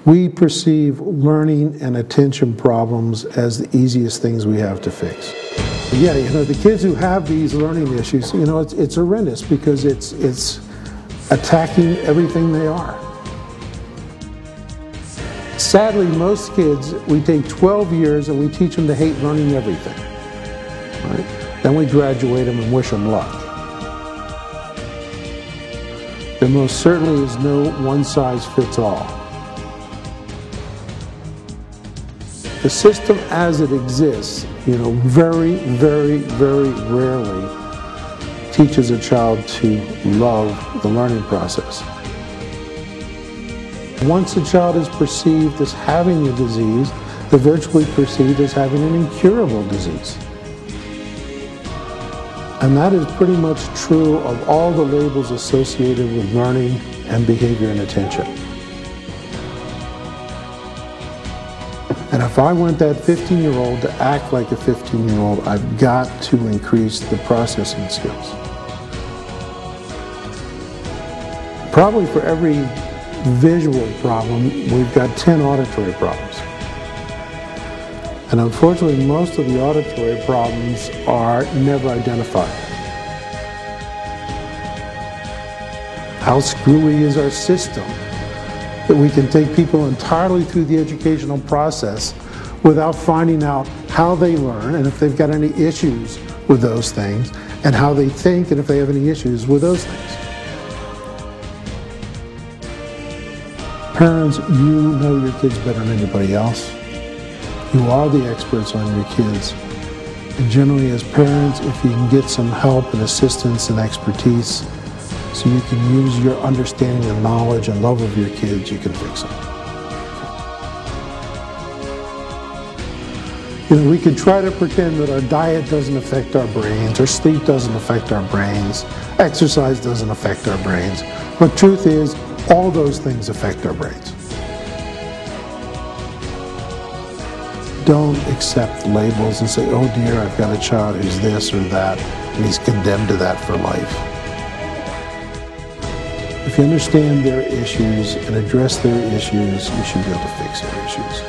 We perceive learning and attention problems as the easiest things we have to fix. Yeah, the kids who have these learning issues, it's horrendous because it's attacking everything they are. Sadly, most kids, we take 12 years and we teach them to hate learning everything. Right? Then we graduate them and wish them luck. There most certainly is no one-size-fits-all. The system as it exists, very, very, very rarely teaches a child to love the learning process. Once a child is perceived as having a disease, they're virtually perceived as having an incurable disease. And that is pretty much true of all the labels associated with learning and behavior and attention. And if I want that 15-year-old to act like a 15-year-old, I've got to increase the processing skills. Probably for every visual problem, we've got 10 auditory problems. And unfortunately, most of the auditory problems are never identified. How screwy is our system that we can take people entirely through the educational process without finding out how they learn and if they've got any issues with those things, and how they think and if they have any issues with those things. Parents, you know your kids better than anybody else. You are the experts on your kids. And generally as parents, if you can get some help and assistance and expertise so you can use your understanding and knowledge and love of your kids, you can fix them. We could try to pretend that our diet doesn't affect our brains, or sleep doesn't affect our brains, exercise doesn't affect our brains. But truth is, all those things affect our brains. Don't accept labels and say, oh dear, I've got a child who's this or that, and he's condemned to that for life. If you understand their issues and address their issues, you should be able to fix their issues.